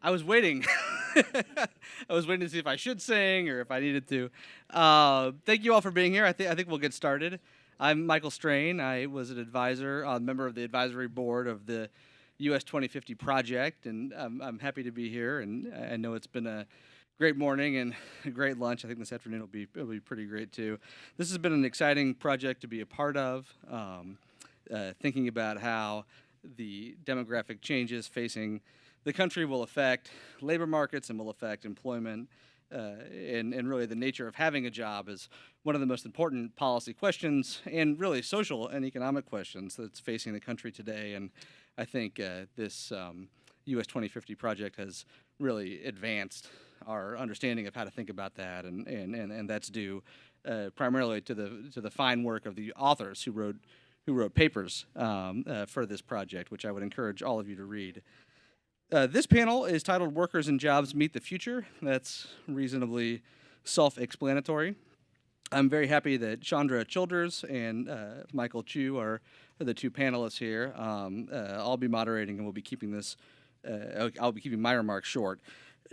I was waiting. I was waiting to see if I should sing or if I needed to. Thank you all for being here. I think we'll get started. I'm Michael Strain. I was an advisor, a member of the advisory board of the US 2050 project, and I'm happy to be here. And I know it's been a great morning and a great lunch. I think this afternoon it'll be pretty great too. This has been an exciting project to be a part of. Thinking about how the demographic changes facing the country will affect labor markets and will affect employment, and really the nature of having a job is one of the most important policy questions and really social and economic questions that's facing the country today. And I think this US 2050 project has really advanced our understanding of how to think about that, and that's due primarily to the fine work of the authors who wrote papers for this project, which I would encourage all of you to read. This panel is titled Workers and Jobs Meet the Future. That's reasonably self-explanatory. I'm very happy that Chandra Childers and Michael Chui are the two panelists here. I'll be moderating and we'll be keeping this, I'll be keeping my remarks short.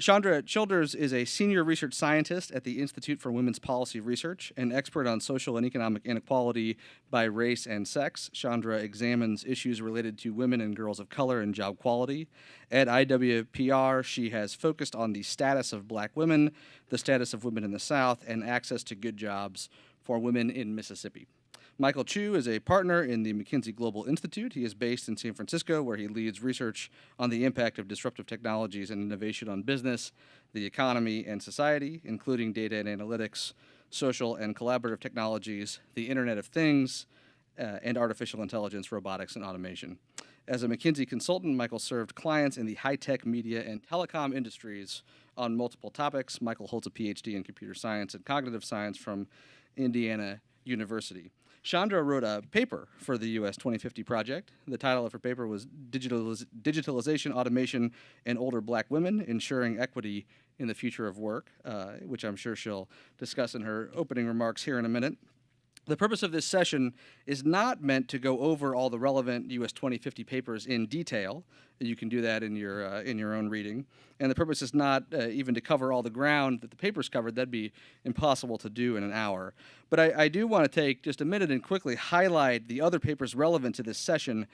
Chandra Childers is a senior research scientist at the Institute for Women's Policy Research, an expert on social and economic inequality by race and sex. Chandra examines issues related to women and girls of color and job quality. At IWPR, she has focused on the status of black women, the status of women in the South, and access to good jobs for women in Mississippi. Michael Chui is a partner in the McKinsey Global Institute. He is based in San Francisco, where he leads research on the impact of disruptive technologies and innovation on business, the economy, and society, including data and analytics, social and collaborative technologies, the Internet of Things, and artificial intelligence, robotics, and automation. As a McKinsey consultant, Michael served clients in the high-tech media and telecom industries on multiple topics. Michael holds a PhD in computer science and cognitive science from Indiana University. Chandra wrote a paper for the US 2050 project. The title of her paper was Digitalization, Automation, and Older Black Women, Ensuring Equity in the Future of Work, which I'm sure she'll discuss in her opening remarks here in a minute. The purpose of this session is not meant to go over all the relevant US 2050 papers in detail. You can do that in your own reading. And the purpose is not even to cover all the ground that the papers covered. That'd be impossible to do in an hour. But I do want to take just a minute and quickly highlight the other papers relevant to this session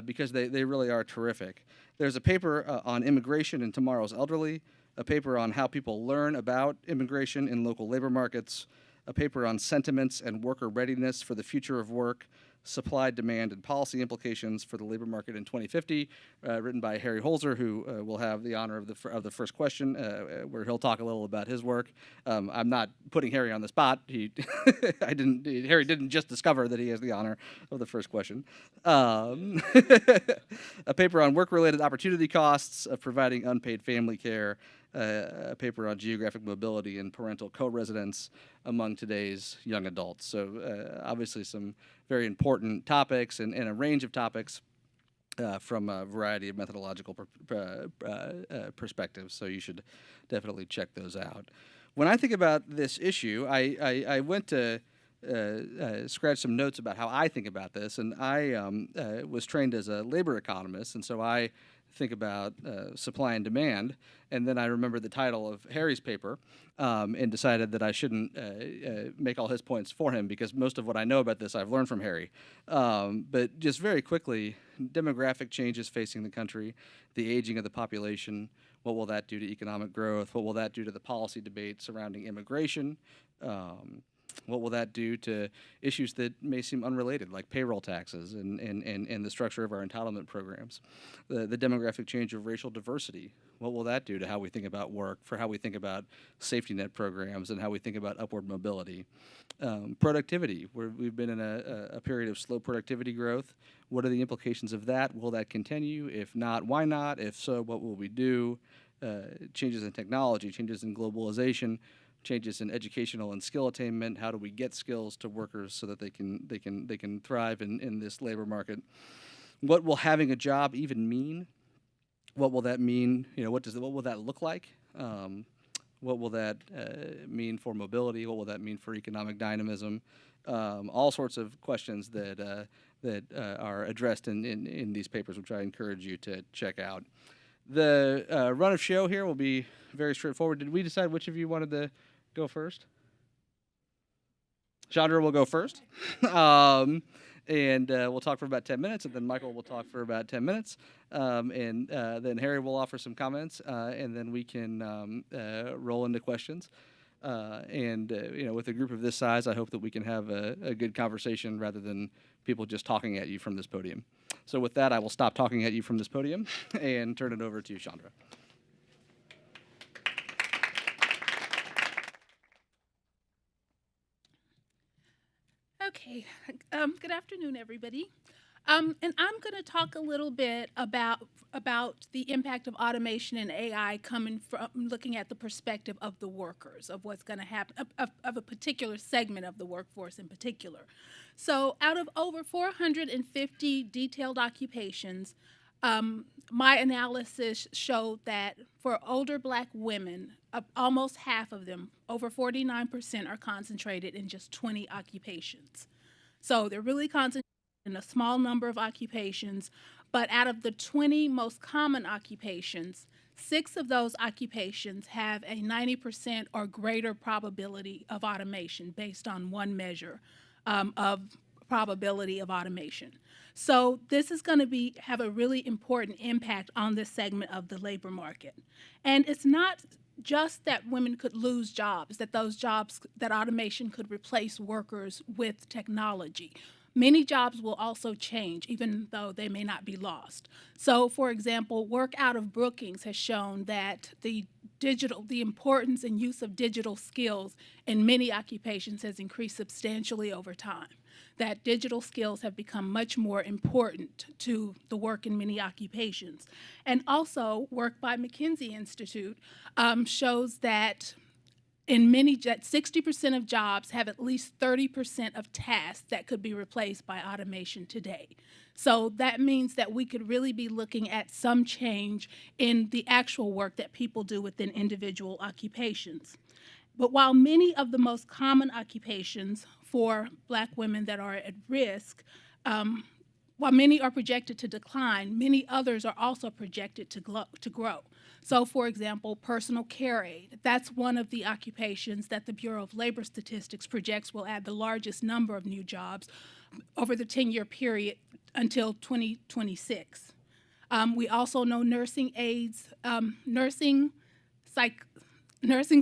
because they really are terrific. There's a paper on immigration and tomorrow's elderly, a paper on how people learn about immigration in local labor markets, a paper on sentiments and worker readiness for the future of work, supply, demand, and policy implications for the labor market in 2050, written by Harry Holzer, who will have the honor of the first question, where he'll talk a little about his work. I'm not putting Harry on the spot. Harry didn't just discover that he has the honor of the first question. A paper on work-related opportunity costs of providing unpaid family care, a paper on geographic mobility and parental co-residence among today's young adults. So obviously some very important topics and a range of topics from a variety of methodological perspectives. So you should definitely check those out. When I think about this issue, I went to scratch some notes about how I think about this, and I was trained as a labor economist, and so I think about supply and demand, and then I remembered the title of Harry's paper and decided that I shouldn't make all his points for him because most of what I know about this I've learned from Harry. But just very quickly, demographic changes facing the country, the aging of the population, what will that do to economic growth? What will that do to the policy debate surrounding immigration? What will that do to issues that may seem unrelated, like payroll taxes and the structure of our entitlement programs? The demographic change of racial diversity, what will that do to how we think about work, for how we think about safety net programs, and how we think about upward mobility? Productivity, we've been in a period of slow productivity growth. What are the implications of that? Will that continue? If not, why not? If so, what will we do? Changes in technology, changes in globalization, changes in educational and skill attainment. How do we get skills to workers so that they can thrive in this labor market? What will having a job even mean? What will that mean? What will that look like? What will that mean for mobility? What will that mean for economic dynamism? All sorts of questions that are addressed in these papers, which I encourage you to check out. The run of show here will be very straightforward. Did we decide which of you wanted to go first? Chandra will go first. And we'll talk for about 10 minutes, and then Michael will talk for about 10 minutes, and then Harry will offer some comments, and then we can roll into questions. With a group of this size, I hope that we can have a good conversation rather than people just talking at you from this podium. So with that, I will stop talking at you from this podium and turn it over to Chandra. Okay, good afternoon, everybody. And I'm going to talk a little bit about the impact of automation and AI coming from looking at the perspective of the workers, of what's going to happen, of a particular segment of the workforce in particular. So out of over 450 detailed occupations, my analysis showed that for older Black women, almost half of them, over 49%, are concentrated in just 20 occupations. So they're really concentrated in a small number of occupations, but out of the 20 most common occupations, 6 of those occupations have a 90% or greater probability of automation based on one measure of probability of automation. So this is going to have a really important impact on this segment of the labor market. And it's not just that women could lose jobs, that automation could replace workers with technology. Many jobs will also change, even though they may not be lost. So, for example, work out of Brookings has shown that the importance and use of digital skills in many occupations has increased substantially over time. That digital skills have become much more important to the work in many occupations. And also, work by McKinsey Institute shows that that 60% of jobs have at least 30% of tasks that could be replaced by automation today. So that means that we could really be looking at some change in the actual work that people do within individual occupations. But while many of the most common occupations for Black women that are at risk, while many are projected to decline, many others are also projected to grow. So, for example, personal care aide, that's one of the occupations that the Bureau of Labor Statistics projects will add the largest number of new jobs over the 10-year period until 2026. We also know nursing aides, nursing,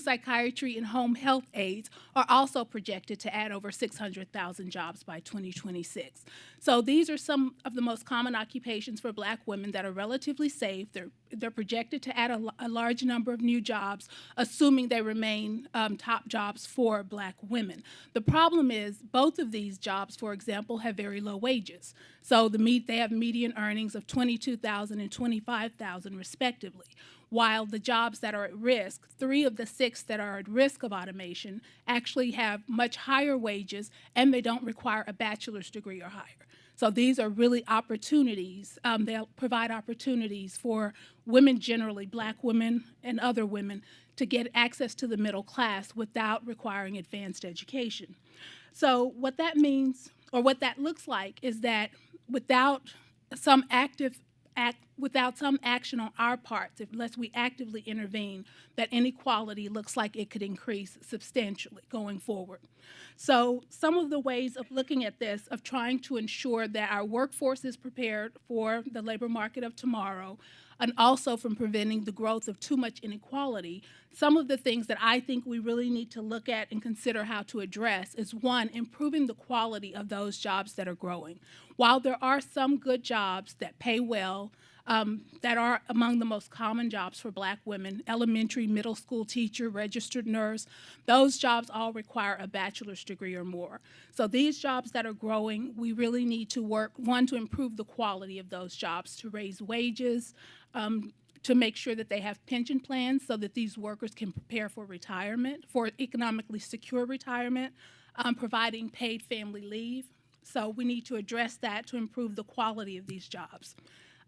psychiatry, and home health aides are also projected to add over 600,000 jobs by 2026. So these are some of the most common occupations for Black women that are relatively safe. They're projected to add a large number of new jobs, assuming they remain top jobs for Black women. The problem is both of these jobs, for example, have very low wages. So they have median earnings of $22,000 and $25,000 respectively. While the jobs that are at risk, 3 of the 6 that are at risk of automation actually have much higher wages, and they don't require a bachelor's degree or higher. So these are really opportunities. They'll provide opportunities for women generally, Black women and other women, to get access to the middle class without requiring advanced education. So what that means, or what that looks like, is that without some action on our parts, unless we actively intervene, that inequality looks like it could increase substantially going forward. So some of the ways of looking at this, of trying to ensure that our workforce is prepared for the labor market of tomorrow, and also from preventing the growth of too much inequality, some of the things that I think we really need to look at and consider how to address is, 1, improving the quality of those jobs that are growing. While there are some good jobs that pay well, that are among the most common jobs for Black women, elementary, middle school teacher, registered nurse, those jobs all require a bachelor's degree or more. So these jobs that are growing, we really need to work, 1, to improve the quality of those jobs, to raise wages, to make sure that they have pension plans so that these workers can prepare for retirement, for economically secure retirement, providing paid family leave. So we need to address that to improve the quality of these jobs.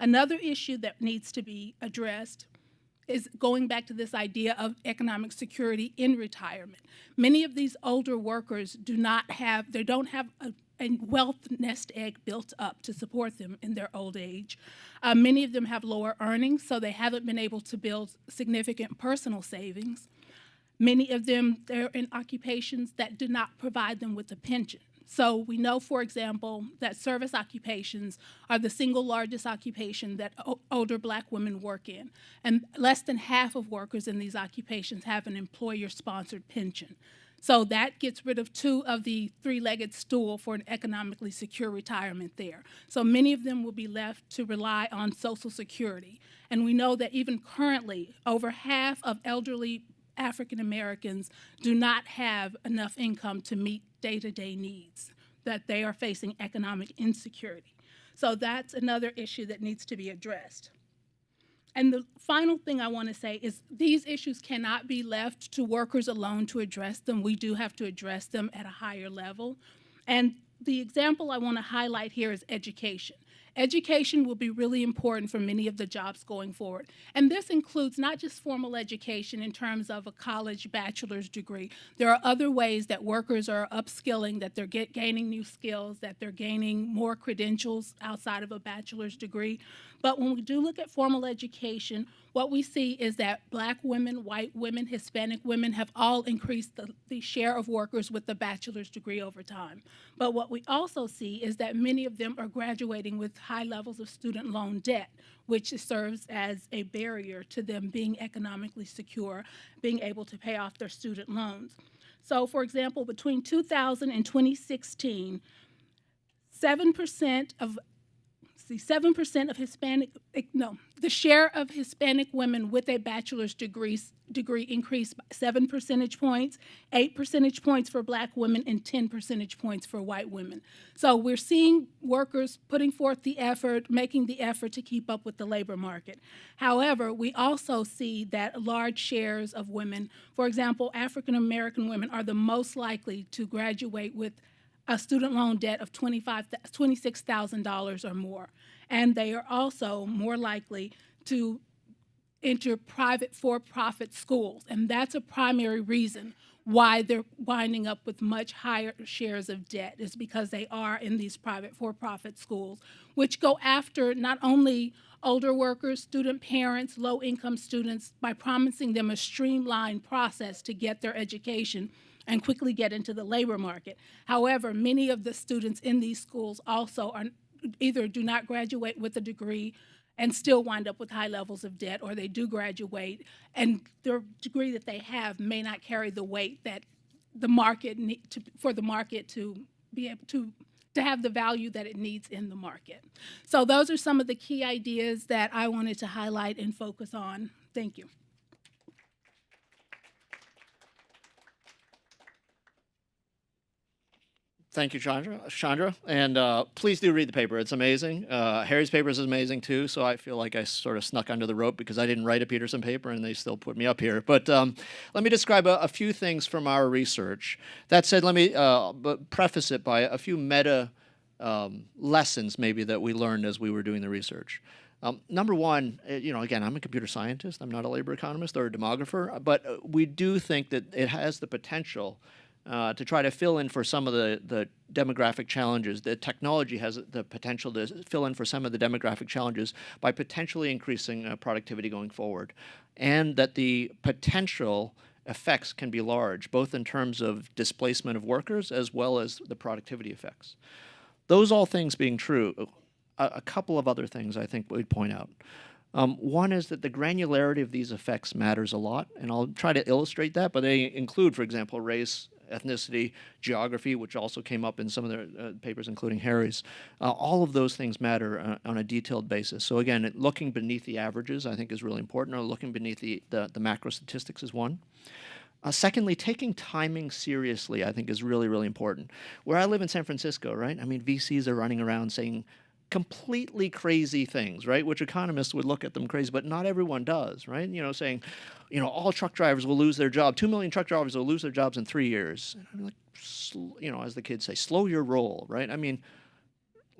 Another issue that needs to be addressed is going back to this idea of economic security in retirement. Many of these older workers don't have a wealth nest egg built up to support them in their old age. Many of them have lower earnings, so they haven't been able to build significant personal savings. Many of them, they're in occupations that do not provide them with a pension. So we know, for example, that service occupations are the single largest occupation that older Black women work in. And less than half of workers in these occupations have an employer-sponsored pension. So that gets rid of two of the three-legged stool for an economically secure retirement there. So many of them will be left to rely on Social Security. And we know that even currently, over half of elderly African Americans do not have enough income to meet day-to-day needs, that they are facing economic insecurity. So that's another issue that needs to be addressed. And the final thing I want to say is these issues cannot be left to workers alone to address them. We do have to address them at a higher level. And the example I want to highlight here is education. Education will be really important for many of the jobs going forward. And this includes not just formal education in terms of a college bachelor's degree. There are other ways that workers are upskilling, that they're gaining new skills, that they're gaining more credentials outside of a bachelor's degree. But when we do look at formal education, what we see is that Black women, white women, Hispanic women have all increased the share of workers with the bachelor's degree over time. But what we also see is that many of them are graduating with high levels of student loan debt, which serves as a barrier to them being economically secure, being able to pay off their student loans. So, for example, between 2000 and 2016, the share of Hispanic women with a bachelor's degree increased by 7 percentage points, 8 percentage points for Black women, and 10 percentage points for white women. So we're seeing workers putting forth the effort, making the effort to keep up with the labor market. However, we also see that large shares of women, for example, African American women, are the most likely to graduate with a student loan debt of $26,000 or more. And they are also more likely to enter private for-profit schools. And that's a primary reason why they're winding up with much higher shares of debt, is because they are in these private for-profit schools, which go after not only older workers, student parents, low-income students, by promising them a streamlined process to get their education and quickly get into the labor market. However, many of the students in these schools also are either do not graduate with a degree and still wind up with high levels of debt, or they do graduate and the degree that they have may not carry the weight that the market for the market to be able to have the value that it needs in the market. So those are some of the key ideas that I wanted to highlight and focus on. Thank you. Thank you, Chandra. And please do read the paper. It's amazing. Harry's paper is amazing, too, so I feel like I sort of snuck under the rope because I didn't write a Peterson paper, and they still put me up here. But let me describe a few things from our research. That said, let me preface it by a few meta lessons, maybe, that we learned as we were doing the research. Number one, again, I'm a computer scientist. I'm not a labor economist or a demographer, but we do think that it has the potential to try to fill in for some of the demographic challenges. The technology has the potential to fill in for some of the demographic challenges by potentially increasing productivity going forward, and that the potential effects can be large, both in terms of displacement of workers as well as the productivity effects. Those all things being true, a couple of other things I think we'd point out. One is that the granularity of these effects matters a lot, and I'll try to illustrate that, but they include, for example, race, ethnicity, geography, which also came up in some of their papers, including Harry's. All of those things matter on a detailed basis. So again, looking beneath the averages, I think, is really important, or looking beneath the macro statistics is one. Secondly, taking timing seriously, I think, is really, really important. Where I live in San Francisco, right? I mean, VCs are running around saying completely crazy things, right? Which economists would look at them crazy, but not everyone does, right? Saying, all truck drivers will lose their job. 2 million truck drivers will lose their jobs in 3 years. And I'm like, as the kids say, slow your roll, right? I mean,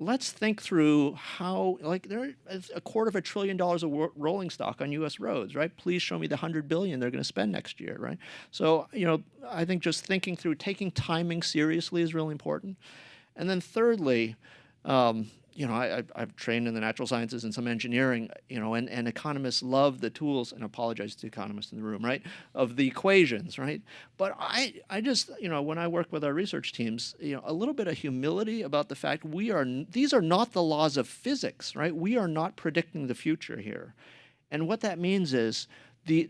let's think through how, like, there is $250 billion of rolling stock on U.S. roads, right? Please show me the $100 billion they're going to spend next year, right? So, I think just thinking through, taking timing seriously is really important. And then thirdly, I've trained in the natural sciences and some engineering, and economists love the tools, and I apologize to economists in the room, right, of the equations, right? But I just, when I work with our research teams, a little bit of humility about the fact these are not the laws of physics, right? We are not predicting the future here. And what that means is the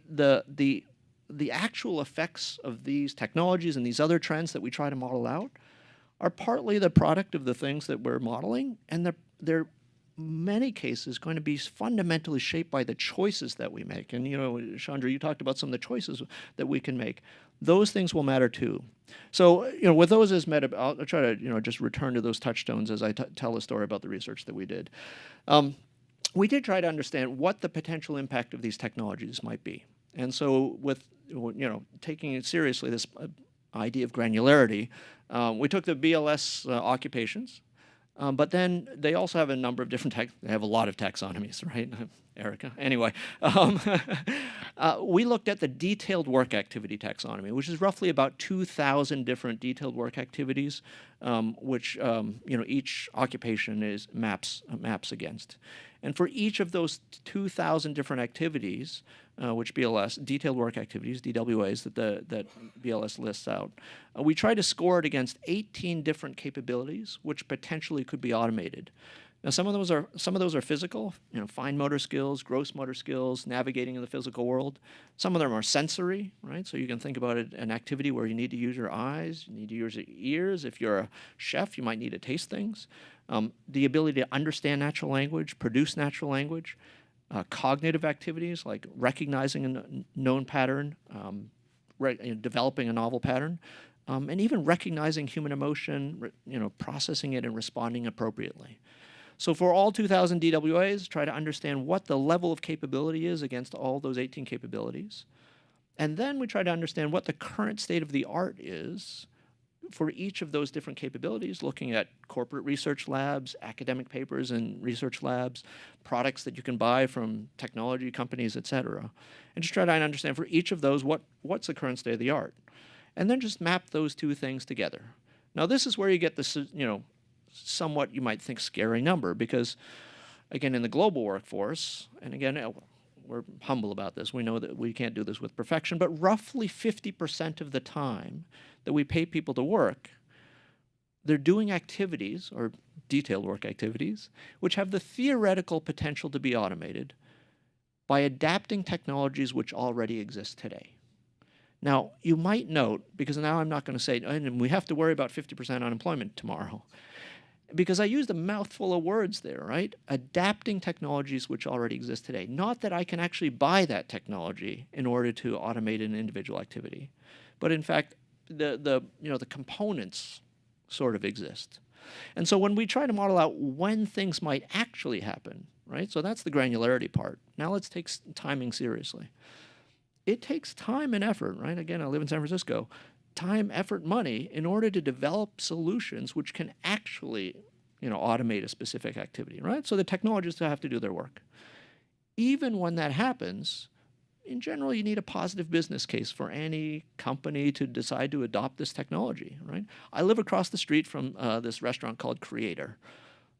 actual effects of these technologies and these other trends that we try to model out are partly the product of the things that we're modeling, and they're many cases going to be fundamentally shaped by the choices that we make. And Chandra, you talked about some of the choices that we can make. Those things will matter too. So with those as I'll try to just return to those touchstones as I tell a story about the research that we did. We did try to understand what the potential impact of these technologies might be. And so with taking it seriously, this idea of granularity, we took the BLS occupations, but then they also have a number of different they have a lot of taxonomies, right, Erica? Anyway, we looked at the detailed work activity taxonomy, which is roughly about 2,000 different detailed work activities, which each occupation maps against. And for each of those 2,000 different activities, which BLS, detailed work activities, DWAs, that BLS lists out, we try to score it against 18 different capabilities, which potentially could be automated. Now, some of those are physical, fine motor skills, gross motor skills, navigating in the physical world. Some of them are sensory, right? So you can think about it, an activity where you need to use your eyes, you need to use your ears. If you're a chef, you might need to taste things. The ability to understand natural language, produce natural language, cognitive activities like recognizing a known pattern, developing a novel pattern, and even recognizing human emotion, processing it and responding appropriately. So for all 2,000 DWAs, try to understand what the level of capability is against all those 18 capabilities. And then we try to understand what the current state of the art is for each of those different capabilities, looking at corporate research labs, academic papers and research labs, products that you can buy from technology companies, et cetera. And just try to understand for each of those what's the current state of the art. And then just map those two things together. Now this is where you get this, somewhat, you might think, scary number, because again, in the global workforce, and again, we're humble about this, we know that we can't do this with perfection, but roughly 50% of the time that we pay people to work, they're doing activities, or detailed work activities, which have the theoretical potential to be automated by adapting technologies which already exist today. Now, you might note, because now I'm not going to say, and we have to worry about 50% unemployment tomorrow, because I used a mouthful of words there, right? Adapting technologies which already exist today. Not that I can actually buy that technology in order to automate an individual activity, but in fact, the components sort of exist. And so when we try to model out when things might actually happen, right? So that's the granularity part. Now let's take timing seriously. It takes time and effort, right? Again, I live in San Francisco. Time, effort, money in order to develop solutions which can actually, automate a specific activity, right? So the technologists have to do their work. Even when that happens, in general, you need a positive business case for any company to decide to adopt this technology, right? I live across the street from this restaurant called Creator.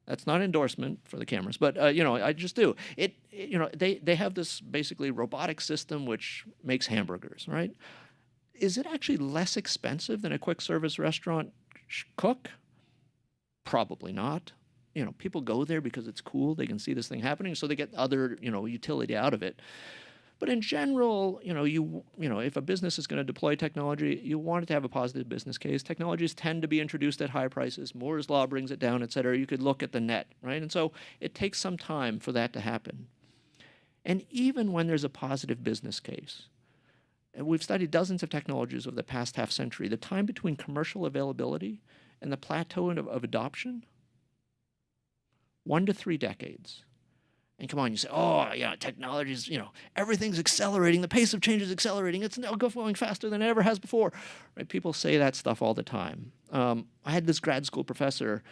That's not an endorsement for the cameras, but I just do. They have this basically robotic system which makes hamburgers, right? Is it actually less expensive than a quick service restaurant cook? Probably not. People go there because it's cool. They can see this thing happening, so they get other, utility out of it. But in general, if a business is going to deploy technology, you want it to have a positive business case. Technologies tend to be introduced at high prices. Moore's law brings it down, et cetera. You could look at the net, right? And so it takes some time for that to happen. And even when there's a positive business case, and we've studied dozens of technologies over the past half century, the time between commercial availability and the plateau of adoption, 1 to 3 decades. And come on, you say, technologies, everything's accelerating. The pace of change is accelerating. It's now going faster than it ever has before. Right? People say that stuff all the time. I had this grad school professor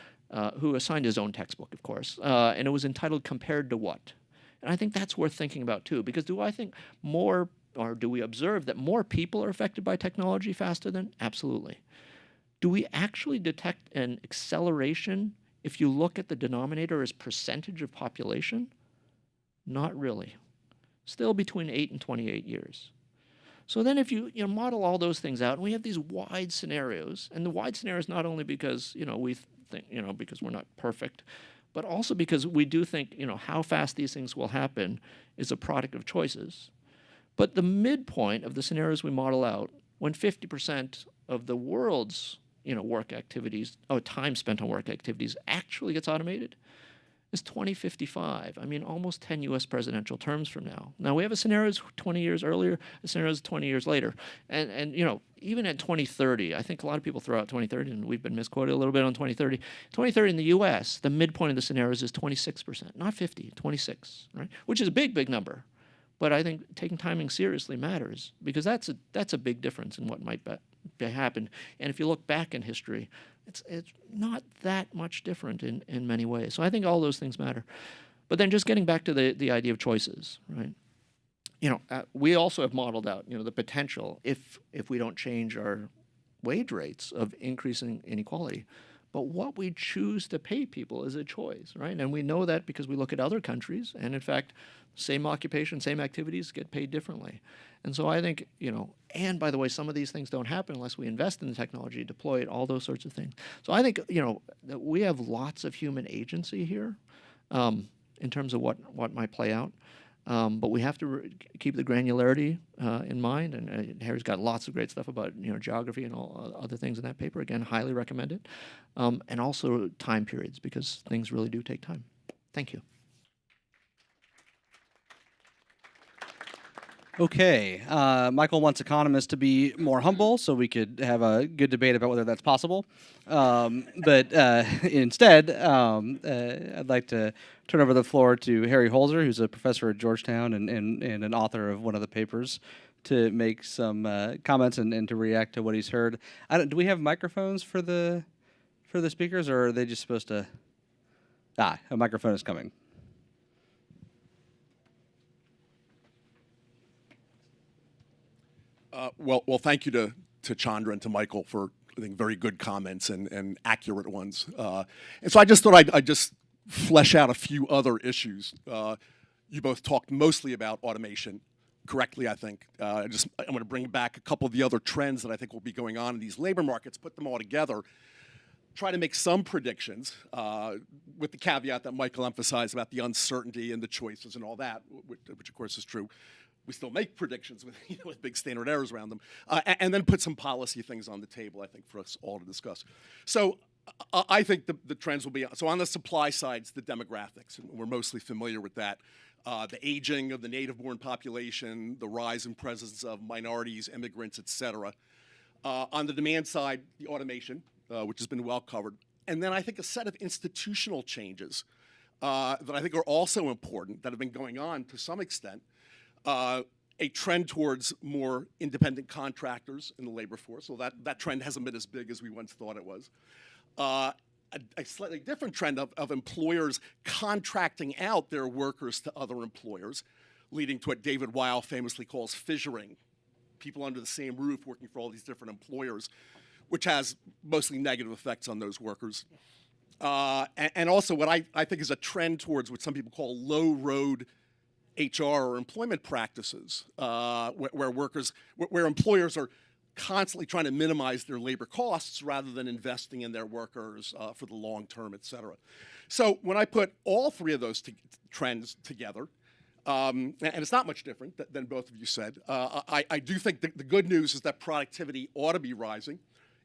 who assigned his own textbook, of course, and it was entitled "Compared to What?" And I think that's worth thinking about too, because do I think more, or do we observe that more people are affected by technology faster than? Absolutely. Do we actually detect an acceleration if you look at the denominator as percentage of population? Not really. Still between 8 and 28 years. So then if you model all those things out, and we have these wide scenarios, and the wide scenarios not only because we think because we're not perfect, but also because we do think how fast these things will happen is a product of choices. But the midpoint of the scenarios we model out, when 50% of the world's work activities, time spent on work activities actually gets automated, is 2055. I mean, almost 10 U.S. presidential terms from now. Now, we have a scenario 20 years earlier, a scenario 20 years later. And even at 2030, I think a lot of people throw out 2030, and we've been misquoted a little bit on 2030. 2030 in the U.S., the midpoint of the scenarios is 26%, not 50, 26, right? Which is a big, big number. But I think taking timing seriously matters, because that's a big difference in what might happen. And if you look back in history, it's not that much different in many ways. So I think all those things matter. But then just getting back to the idea of choices, right? We also have modeled out the potential if we don't change our wage rates of increasing inequality. But what we choose to pay people is a choice, right? And we know that because we look at other countries, and in fact, same occupation, same activities get paid differently. And so I think, and by the way, some of these things don't happen unless we invest in the technology, deploy it, all those sorts of things. So I think, that we have lots of human agency here in terms of what might play out. But we have to keep the granularity in mind. And Harry's got lots of great stuff about geography and all other things in that paper. Again, highly recommend it. And also time periods, because things really do take time. Thank you. Okay. Michael wants economists to be more humble so we could have a good debate about whether that's possible. But instead, I'd like to turn over the floor to Harry Holzer, who's a professor at Georgetown and an author of one of the papers, to make some comments and to react to what he's heard. Do we have microphones for the speakers, or are they just supposed to? A microphone is coming. Well, thank you to Chandra and to Michael for, I think, very good comments and accurate ones. And so I just thought I'd just flesh out a few other issues. You both talked mostly about automation, correctly, I think. I'm going to bring back a couple of the other trends that I think will be going on in these labor markets, put them all together, try to make some predictions, with the caveat that Michael emphasized about the uncertainty and the choices and all that, which of course is true. We still make predictions with big standard errors around them, and then put some policy things on the table, I think, for us all to discuss. So I think the trends will be, so on the supply side, it's the demographics, and we're mostly familiar with that. The aging of the native-born population, the rise in presence of minorities, immigrants, et cetera. On the demand side, the automation, which has been well covered. And then I think a set of institutional changes that I think are also important, that have been going on to some extent. A trend towards more independent contractors in the labor force. So that trend hasn't been as big as we once thought it was. A slightly different trend of employers contracting out their workers to other employers, leading to what David Weil famously calls fissuring, people under the same roof working for all these different employers, which has mostly negative effects on those workers. And also what I think is a trend towards what some people call low-road HR or employment practices, where employers are constantly trying to minimize their labor costs rather than investing in their workers for the long term, et cetera. So when I put all three of those trends together, and it's not much different than both of you said, I do think the good news is that productivity ought to be rising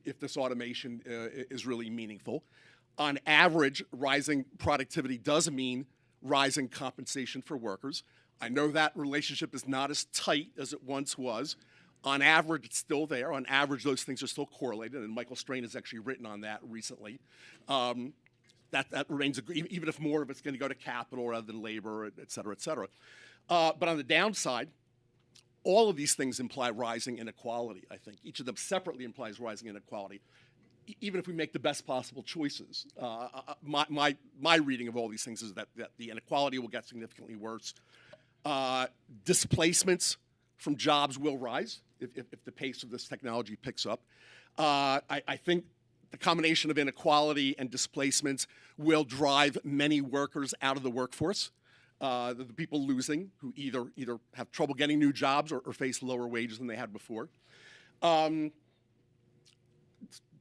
if this automation is really meaningful. On average, rising productivity does mean rising compensation for workers. I know that relationship is not as tight as it once was. On average, it's still there. On average, those things are still correlated, and Michael Strain has actually written on that recently. That remains, even if more of it's going to go to capital rather than labor, et cetera, et cetera. But on the downside, all of these things imply rising inequality, I think. Each of them separately implies rising inequality. even if we make the best possible choices. My reading of all these things is that the inequality will get significantly worse. Displacements from jobs will rise if the pace of this technology picks up. I think the combination of inequality and displacements will drive many workers out of the workforce. The people losing who either have trouble getting new jobs or face lower wages than they had before.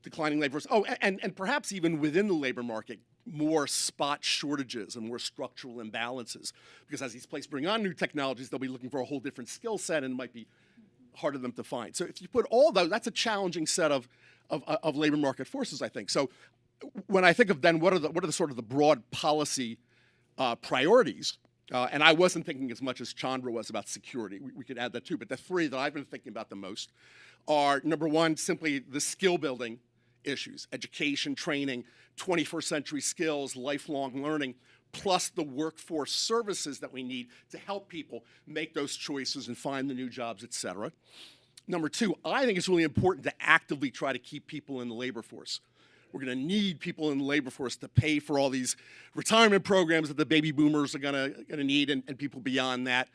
Declining labor force. Oh, and perhaps even within the labor market, more spot shortages and more structural imbalances. Because as these places bring on new technologies, they'll be looking for a whole different skill set and it might be harder for them to find. So if you put all those, that's a challenging set of labor market forces, I think. So when I think of then what are the sort of the broad policy priorities, and I wasn't thinking as much as Chandra was about security. We could add that too, but the three that I've been thinking about the most are, number one, simply the skill building issues, education, training, 21st century skills, lifelong learning, plus the workforce services that we need to help people make those choices and find the new jobs, et cetera. Number two, I think it's really important to actively try to keep people in the labor force. We're going to need people in the labor force to pay for all these retirement programs that the baby boomers are going to need and people beyond that.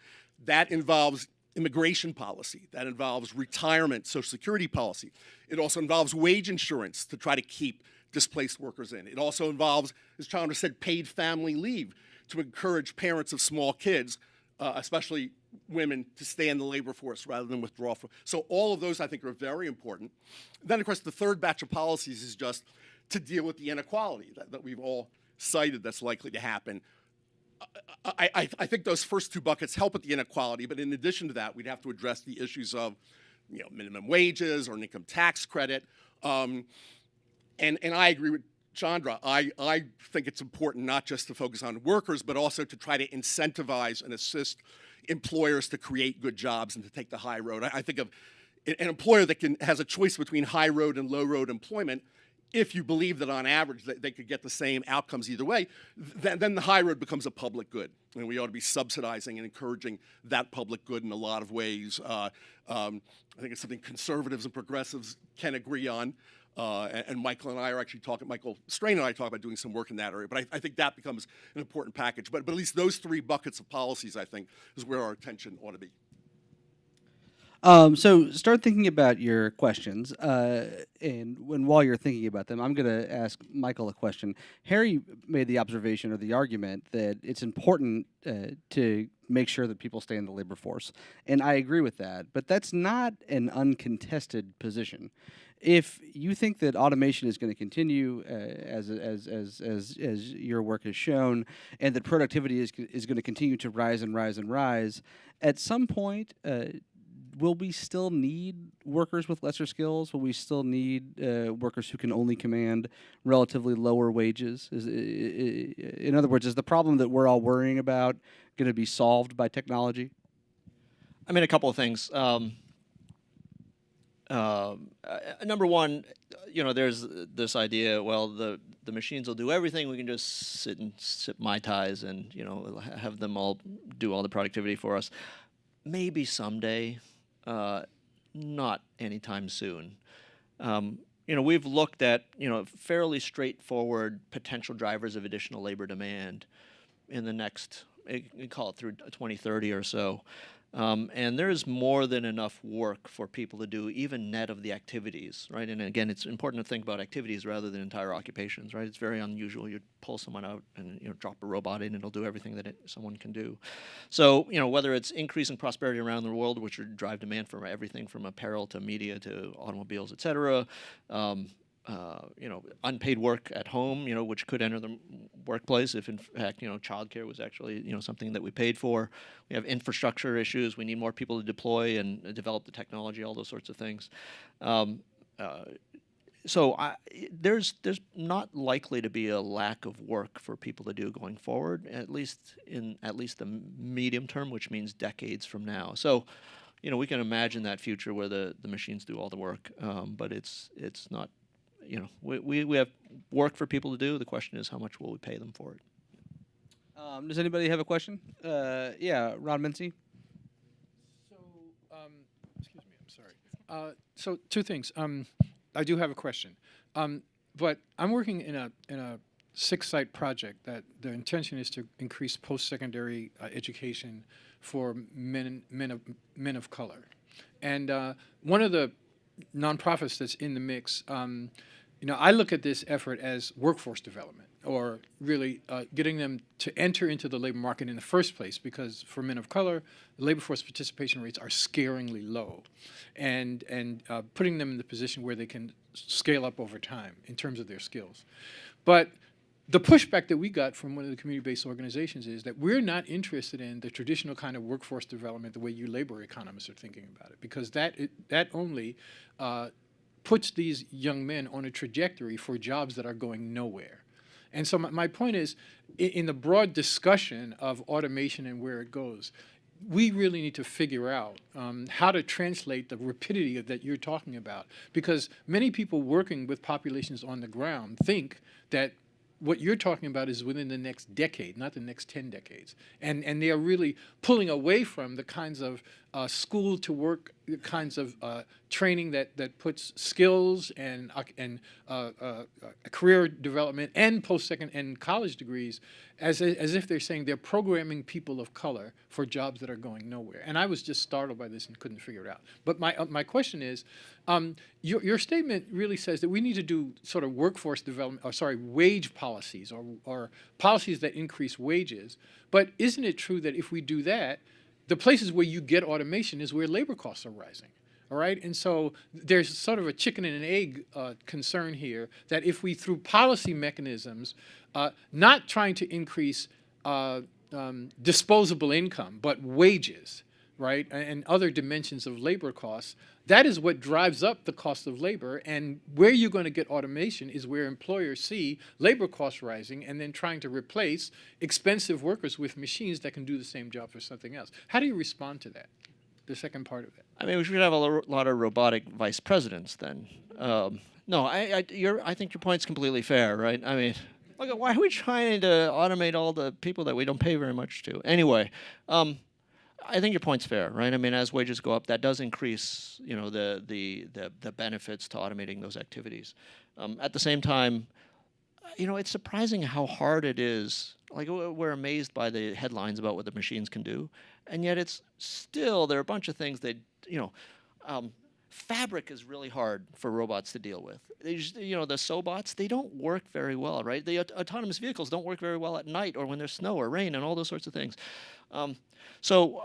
That involves immigration policy. That involves retirement, Social Security policy. It also involves wage insurance to try to keep displaced workers in. It also involves, as Chandra said, paid family leave to encourage parents of small kids, especially women, to stay in the labor force rather than withdraw from. So all of those, I think, are very important. Then, of course, the third batch of policies is just to deal with the inequality that we've all cited that's likely to happen. I think those first two buckets help with the inequality, but in addition to that, we'd have to address the issues of minimum wages or an income tax credit. And I agree with Chandra. I think it's important not just to focus on workers, but also to try to incentivize and assist employers to create good jobs and to take the high road. I think of an employer that has a choice between high road and low road employment. If you believe that on average they could get the same outcomes either way, then the high road becomes a public good. And we ought to be subsidizing and encouraging that public good in a lot of ways. I think it's something conservatives and progressives can agree on. And Michael and I are actually talking, Michael Strain and I talk about doing some work in that area. But I think that becomes an important package. But at least those three buckets of policies, I think, is where our attention ought to be. So start thinking about your questions, and while you're thinking about them, I'm going to ask Michael a question. Harry made the observation or the argument that it's important to make sure that people stay in the labor force, and I agree with that. But that's not an uncontested position. If you think that automation is going to continue as your work has shown, and that productivity is going to continue to rise and rise and rise, at some point. Will we still need workers with lesser skills? Will we still need workers who can only command relatively lower wages? In other words, is the problem that we're all worrying about going to be solved by technology? I mean, a couple of things. Number one, there's this idea, well, the machines will do everything. We can just sit and sip Mai Tais and, have them all do all the productivity for us. Maybe someday. Not anytime soon. We've looked at, fairly straightforward potential drivers of additional labor demand in the next, we call it through 2030 or so. And there's more than enough work for people to do, even net of the activities, right? And again, it's important to think about activities rather than entire occupations, right? It's very unusual. You pull someone out and drop a robot in, and it'll do everything that someone can do. So whether it's increasing prosperity around the world, which would drive demand for everything from apparel to media to automobiles, et cetera. Unpaid work at home, which could enter the workplace if, in fact, childcare was actually, something that we paid for. We have infrastructure issues. We need more people to deploy and develop the technology, all those sorts of things. There's not likely to be a lack of work for people to do going forward, at least the medium term, which means decades from now. So, we can imagine that future where the machines do all the work, but it's not. We have work for people to do. The question is, how much will we pay them for it? Does anybody have a question? Yeah, Ron Mincy. So, excuse me, I'm sorry. So two things. I do have a question. But I'm working in a 6-site project that the intention is to increase post-secondary education for men of color. And one of the nonprofits that's in the mix, I look at this effort as workforce development, or really getting them to enter into the labor market in the first place, because for men of color, the labor force participation rates are scarily low, and putting them in the position where they can scale up over time in terms of their skills. But the pushback that we got from one of the community-based organizations is that we're not interested in the traditional kind of workforce development the way you labor economists are thinking about it, because that only puts these young men on a trajectory for jobs that are going nowhere. And so my point is, in the broad discussion of automation and where it goes, we really need to figure out how to translate the rapidity that you're talking about, because many people working with populations on the ground think that what you're talking about is within the next decade, not the next 10 decades. And they are really pulling away from the kinds of school to work, the kinds of training that puts skills and career development and post-second and college degrees as if they're saying they're programming people of color for jobs that are going nowhere. And I was just startled by this and couldn't figure it out. But my question is, your statement really says that we need to do sort of workforce development, wage policies or policies that increase wages. But isn't it true that if we do that, the places where you get automation is where labor costs are rising? All right, and so there's sort of a chicken and an egg concern here, that if we, through policy mechanisms, not trying to increase disposable income, but wages, right, and other dimensions of labor costs, that is what drives up the cost of labor. And where you're going to get automation is where employers see labor costs rising and then trying to replace expensive workers with machines that can do the same job for something else. How do you respond to that, the second part of it? I mean, we should have a lot of robotic vice presidents then. No, I think your point's completely fair, right? I mean, look, why are we trying to automate all the people that we don't pay very much to? Anyway, I think your point's fair, right? I mean, as wages go up, that does increase, the benefits to automating those activities. At the same time, it's surprising how hard it is. Like, we're amazed by the headlines about what the machines can do, and yet it's still, there are a bunch of things that, fabric is really hard for robots to deal with. The sobots, they don't work very well, right? The autonomous vehicles don't work very well at night or when there's snow or rain and all those sorts of things. So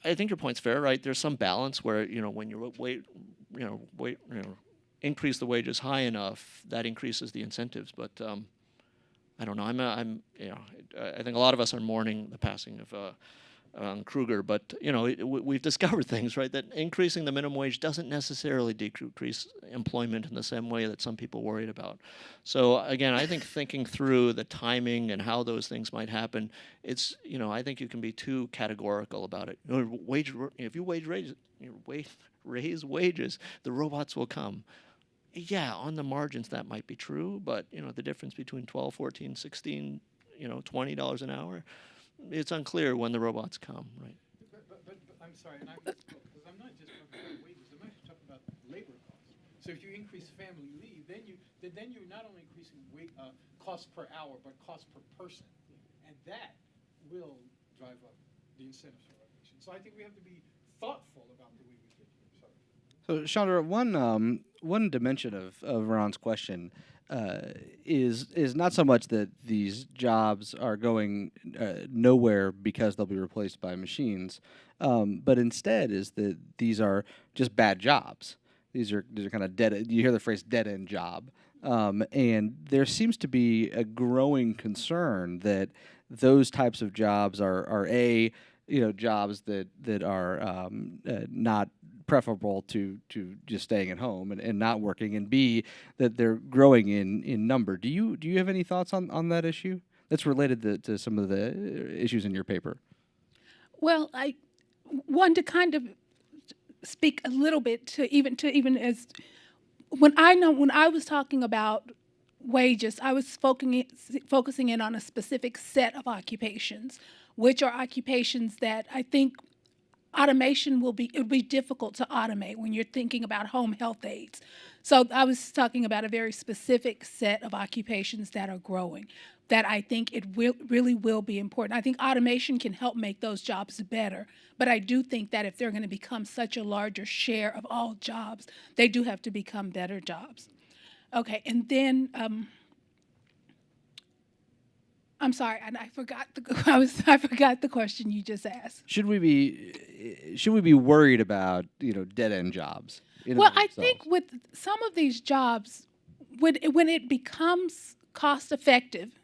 I think your point's fair, right? There's some balance where, when you increase the wages high enough, that increases the incentives. But I don't know. I think a lot of us are mourning the passing of Kruger, but we've discovered things, right? That increasing the minimum wage doesn't necessarily decrease employment in the same way that some people worried about. So again, I think thinking through the timing and how those things might happen, it's I think you can be too categorical about it. If you raise wages, the robots will come. Yeah, on the margins that might be true, but the difference between 12, 14, 16, $20 an hour, it's unclear when the robots come, right? But I'm sorry, because I'm not just talking about wages. I'm actually talking about labor costs. So if you increase family leave, then you're not only increasing cost per hour, but cost per person, and that will drive up the incentives for automation. So I think we have to be thoughtful about the way we get here. So, Chandra, one dimension of Ron's question is not so much that these jobs are going nowhere because they'll be replaced by machines, but instead is that these are just bad jobs. These are kind of dead. You hear the phrase "dead end job," and there seems to be a growing concern that those types of jobs are jobs that are not preferable to just staying at home and not working, and B, that they're growing in number. Do you have any thoughts on that issue that's related to some of the issues in your paper? Well, I want to kind of speak a little bit to even as when I was talking about wages, I was focusing in on a specific set of occupations, which are occupations that I think it would be difficult to automate when you're thinking about home health aides. So I was talking about a very specific set of occupations that are growing, that I think it really will be important. I think automation can help make those jobs better, but I do think that if they're going to become such a larger share of all jobs, they do have to become better jobs. Okay, and then I'm sorry, and I forgot I forgot the question you just asked. Should we be worried about dead end jobs? Well, I think with some of these jobs, when it becomes cost effective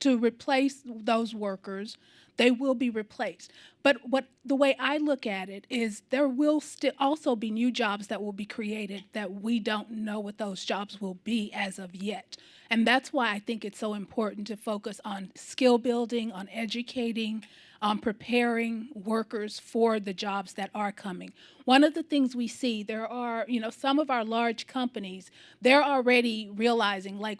to replace those workers, they will be replaced. But the way I look at it is there will still also be new jobs that will be created that we don't know what those jobs will be as of yet. And that's why I think it's so important to focus on skill building, on educating, on preparing workers for the jobs that are coming. One of the things we see, there are, some of our large companies, they're already realizing like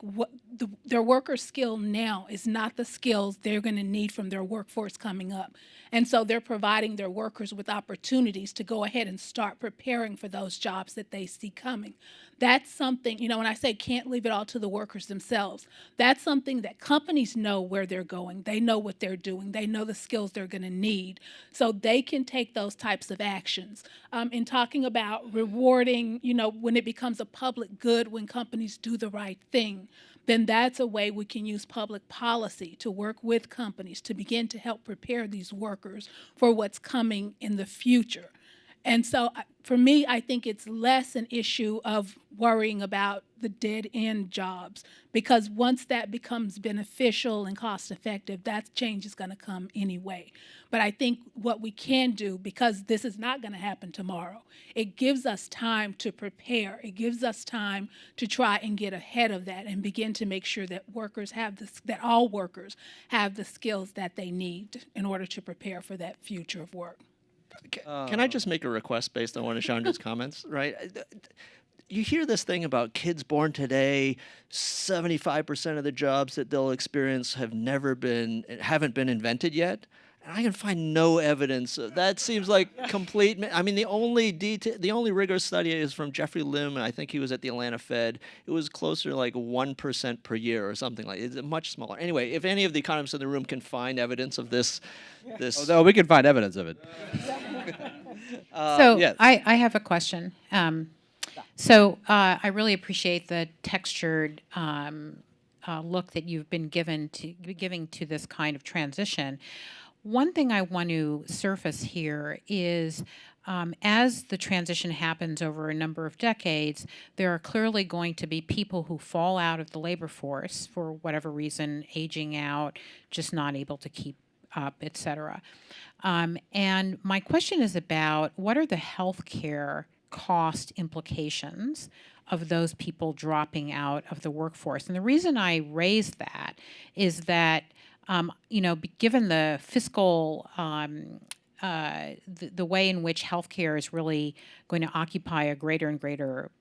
their worker skill now is not the skills they're going to need from their workforce coming up. And so they're providing their workers with opportunities to go ahead and start preparing for those jobs that they see coming. That's something, when I say can't leave it all to the workers themselves, that's something that companies know where they're going. They know what they're doing. They know the skills they're going to need. So they can take those types of actions. In talking about rewarding, when it becomes a public good, when companies do the right thing, then that's a way we can use public policy to work with companies to begin to help prepare these workers for what's coming in the future. And so for me, I think it's less an issue of worrying about the dead end jobs, because once that becomes beneficial and cost effective, that change is going to come anyway. But I think what we can do, because this is not going to happen tomorrow, it gives us time to prepare. It gives us time to try and get ahead of that and begin to make sure that that all workers have the skills that they need in order to prepare for that future of work. Can I just make a request based on one of Chandra's comments? Right, you hear this thing about kids born today. 75% of the jobs that they'll experience haven't been invented yet. And I can find no evidence. That seems like complete. I mean, the only rigorous study is from Jeffrey Lim. I think he was at the Atlanta Fed. It was closer to like 1% per year or something like. It's much smaller. Anyway, if any of the economists in the room can find evidence of this. Oh, we can find evidence of it. Yes. I have a question. I really appreciate the textured look that you've been giving to this kind of transition. One thing I want to surface here is as the transition happens over a number of decades, there are clearly going to be people who fall out of the labor force for whatever reason, aging out, just not able to keep up, et cetera. And my question is about what are the healthcare cost implications of those people dropping out of the workforce? And the reason I raise that is that given the fiscal, the way in which healthcare is really going to occupy a greater and greater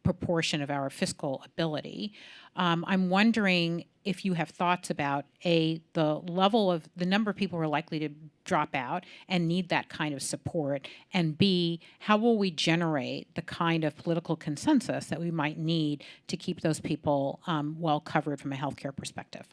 proportion of our fiscal ability, I'm wondering if you have thoughts about the level of the number of people who are likely to drop out and need that kind of support, and B, how will we generate the kind of political consensus that we might need to keep those people well covered from a healthcare perspective?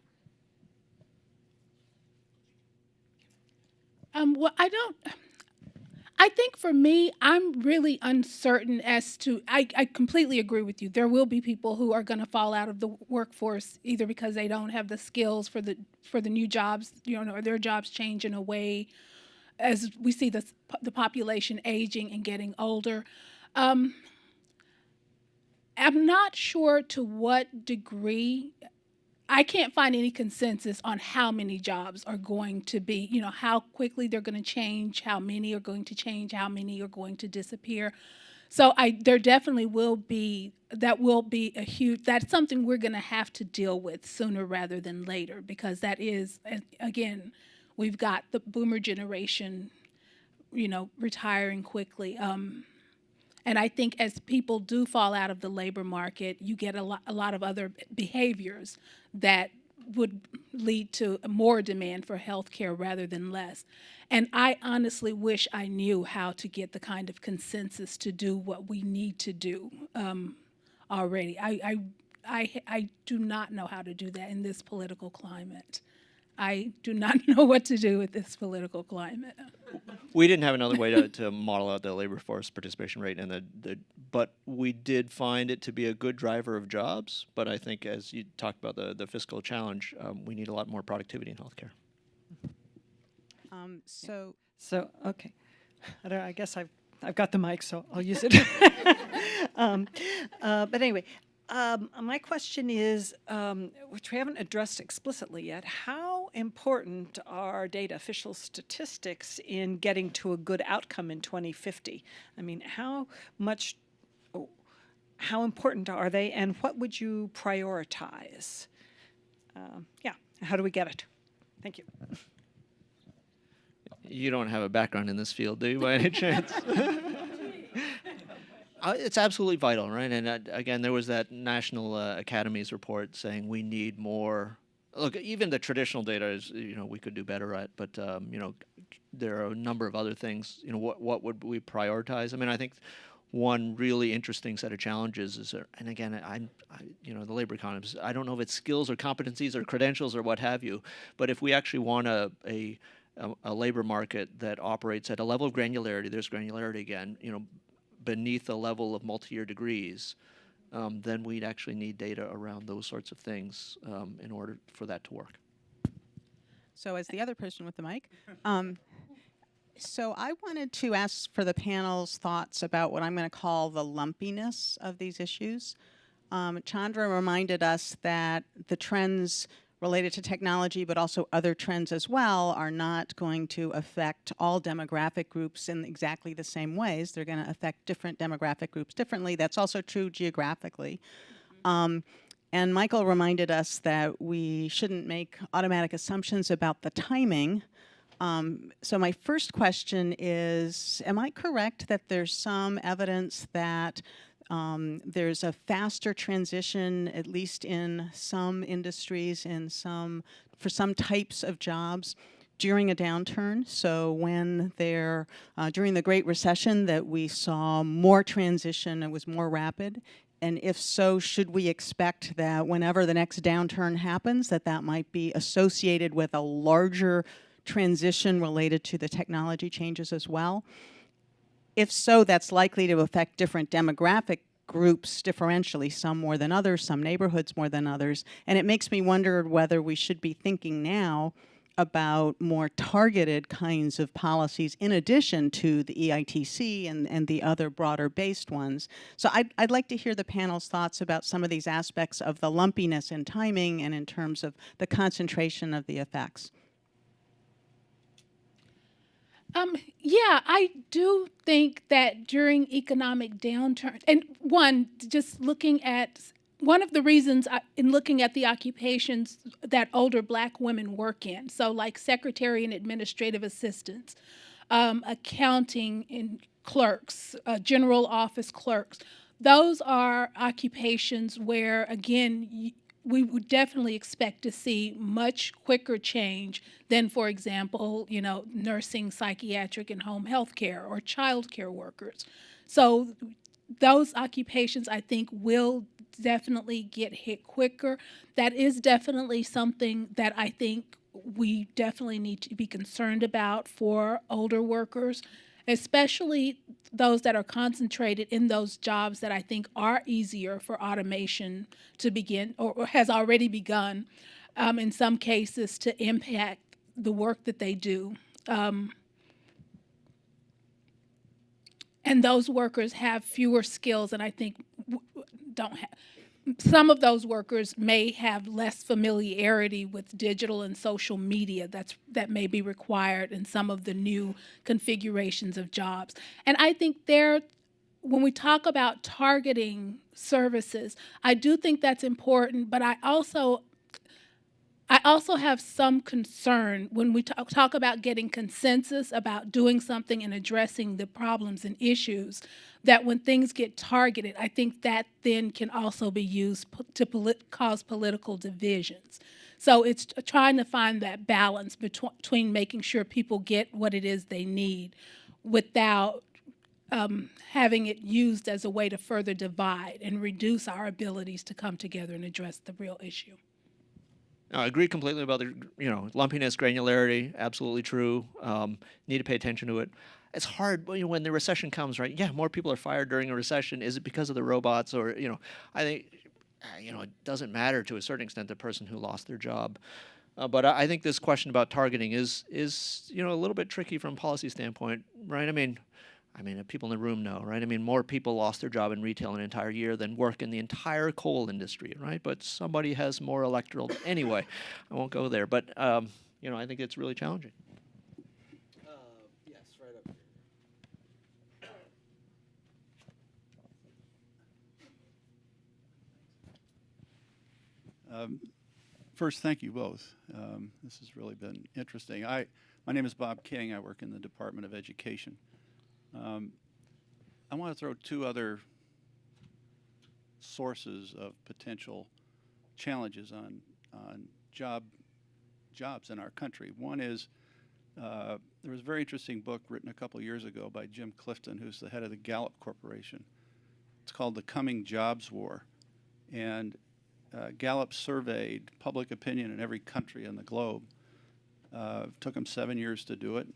I think for me, I'm really uncertain as to, I completely agree with you. There will be people who are going to fall out of the workforce either because they don't have the skills for the new jobs, or their jobs change in a way as we see the population aging and getting older. I'm not sure to what degree. I can't find any consensus on how many jobs are going to be, how quickly they're going to change, how many are going to change, how many are going to disappear. So there definitely will be that's something we're going to have to deal with sooner rather than later, because that is, again, we've got the boomer generation, retiring quickly. And I think as people do fall out of the labor market, you get a lot of other behaviors that would lead to more demand for health care rather than less. And I honestly wish I knew how to get the kind of consensus to do what we need to do. already. I do not know how to do that in this political climate. I do not know what to do with this political climate. We didn't have another way to model out the labor force participation rate, and but we did find it to be a good driver of jobs. But I think, as you talked about the fiscal challenge, we need a lot more productivity in healthcare. So okay, I guess I've got the mic, so I'll use it. But anyway, my question is, which we haven't addressed explicitly yet: how important are data, official statistics, in getting to a good outcome in 2050? I mean, how important are they, and what would you prioritize? Yeah, how do we get it? Thank you. You don't have a background in this field, do you, by any chance? It's absolutely vital, right? And again, there was that National Academies report saying we need more. Look, even the traditional data is, we could do better at, but there are a number of other things. What would we prioritize? I mean, I think one really interesting set of challenges is, and again, the labor economist, I don't know if it's skills or competencies or credentials or what have you, but if we actually want a labor market that operates at a level of granularity, there's granularity again, beneath a level of multi-year degrees, then we'd actually need data around those sorts of things in order for that to work. So as the other person with the mic, so I wanted to ask for the panel's thoughts about what I'm going to call the lumpiness of these issues. Chandra reminded us that the trends related to technology, but also other trends as well, are not going to affect all demographic groups in exactly the same ways. They're going to affect different demographic groups differently. That's also true geographically. And Michael reminded us that we shouldn't make automatic assumptions about the timing. So my first question is, am I correct that there's some evidence that there's a faster transition, at least in some industries, for some types of jobs during a downturn? So when during the Great Recession, that we saw more transition, it was more rapid. And if so, should we expect that whenever the next downturn happens, that might be associated with a larger transition related to the technology changes as well? If so, that's likely to affect different demographic groups differentially, some more than others, some neighborhoods more than others. And it makes me wonder whether we should be thinking now about more targeted kinds of policies in addition to the EITC and the other broader based ones. So I'd like to hear the panel's thoughts about some of these aspects of the lumpiness in timing and in terms of the concentration of the effects. Yeah, I do think that during economic downturn, and just looking at one of the reasons in looking at the occupations that older Black women work in, so like secretary and administrative assistants, accounting and clerks, general office clerks, those are occupations where, again, we would definitely expect to see much quicker change than, for example, nursing, psychiatric, and home health care or child care workers. So those occupations, I think, will definitely get hit quicker. That is definitely something that I think we definitely need to be concerned about for older workers, especially those that are concentrated in those jobs that I think are easier for automation to begin or has already begun, in some cases, to impact the work that they do. And those workers have fewer skills, and I think don't have. Some of those workers may have less familiarity with digital and social media that may be required in some of the new configurations of jobs. And I think when we talk about targeting services, I do think that's important, but I also have some concern when we talk about getting consensus about doing something and addressing the problems and issues, that when things get targeted, I think that then can also be used to cause political divisions. So it's trying to find that balance between making sure people get what it is they need without having it used as a way to further divide and reduce our abilities to come together and address the real issue. No, I agree completely about the lumpiness, granularity. Absolutely true. Need to pay attention to it. It's hard when the recession comes, right? Yeah, more people are fired during a recession. Is it because of the robots, or I think it doesn't matter to a certain extent the person who lost their job. But I think this question about targeting is a little bit tricky from a policy standpoint, right? I mean, people in the room know, right? I mean, more people lost their job in retail in an entire year than work in the entire coal industry, right? But somebody has more electoral. Anyway, I won't go there. But I think it's really challenging. Yes, right up here. First, thank you both. This has really been interesting. My name is Bob King. I work in the Department of Education. I want to throw two other sources of potential challenges on jobs in our country. One is there was a very interesting book written a couple years ago by Jim Clifton, who's the head of the Gallup Corporation. It's called The Coming Jobs War. And Gallup surveyed public opinion in every country in the globe. Took them 7 years to do it.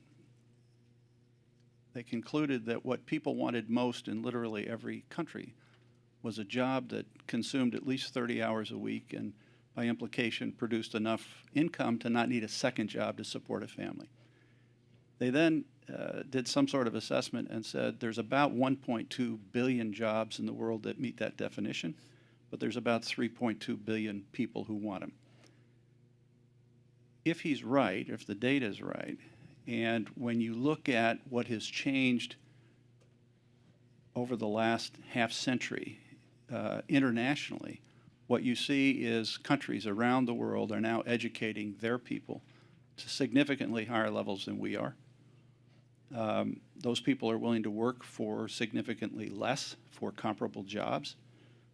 They concluded that what people wanted most in literally every country was a job that consumed at least 30 hours a week and by implication produced enough income to not need a second job to support a family. They then did some sort of assessment and said there's about 1.2 billion jobs in the world that meet that definition, but there's about 3.2 billion people who want them. If he's right, if the data is right, and when you look at what has changed over the last half century internationally, what you see is countries around the world are now educating their people to significantly higher levels than we are. Those people are willing to work for significantly less for comparable jobs.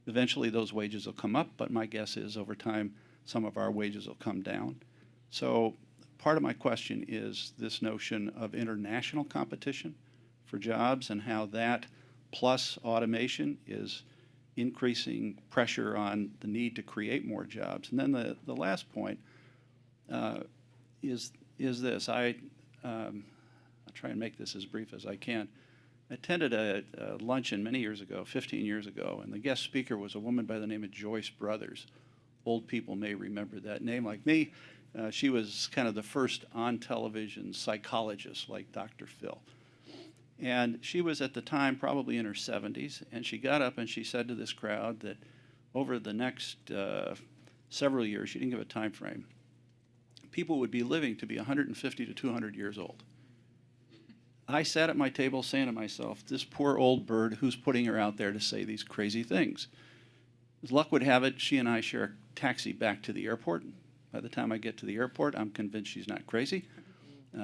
Eventually those wages will come up, but my guess is over time some of our wages will come down. So part of my question is this notion of international competition for jobs and how that plus automation is increasing pressure on the need to create more jobs. And then the last point is this. I'll try and make this as brief as I can. I attended a luncheon many years ago, 15 years ago, and the guest speaker was a woman by the name of Joyce Brothers. Old people may remember that name like me. She was kind of the first on-television psychologist like Dr. Phil. And she was at the time probably in her 70s, and she got up and she said to this crowd that over the next several years, she didn't give a time frame, people would be living to be 150 to 200 years old. I sat at my table saying to myself, this poor old bird, who's putting her out there to say these crazy things? As luck would have it, she and I share a taxi back to the airport. By the time I get to the airport, I'm convinced she's not crazy.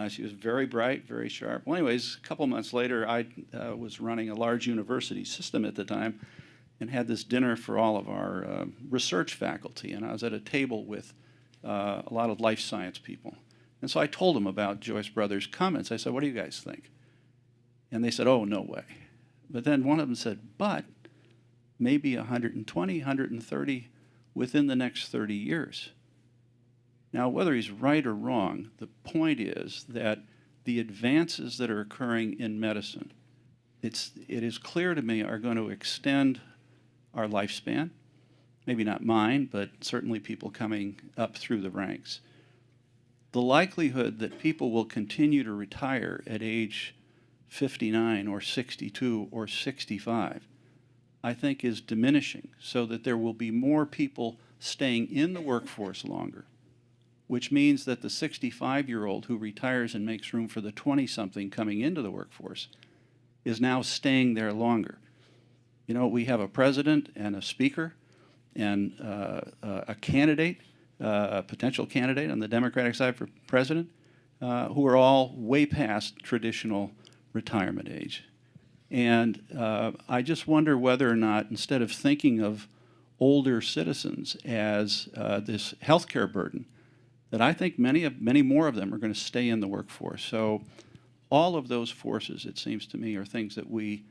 She was very bright, very sharp. Well, anyways, a couple months later, I was running a large university system at the time and had this dinner for all of our research faculty. And I was at a table with a lot of life science people. And so I told them about Joyce Brothers' comments. I said, what do you guys think? And they said, oh, no way. But then one of them said, but maybe 120, 130 within the next 30 years. Now, whether he's right or wrong, the point is that the advances that are occurring in medicine, it is clear to me, are going to extend our lifespan. Maybe not mine, but certainly people coming up through the ranks. The likelihood that people will continue to retire at age 59 or 62 or 65, I think is diminishing, so that there will be more people staying in the workforce longer, which means that the 65-year-old who retires and makes room for the 20-something coming into the workforce is now staying there longer. You know, we have a president and a speaker and a candidate, a potential candidate on the Democratic side for president, who are all way past traditional retirement age. And I just wonder whether or not, instead of thinking of older citizens as this healthcare burden, that I think many more of them are going to stay in the workforce. So all of those forces, it seems to me, are things that we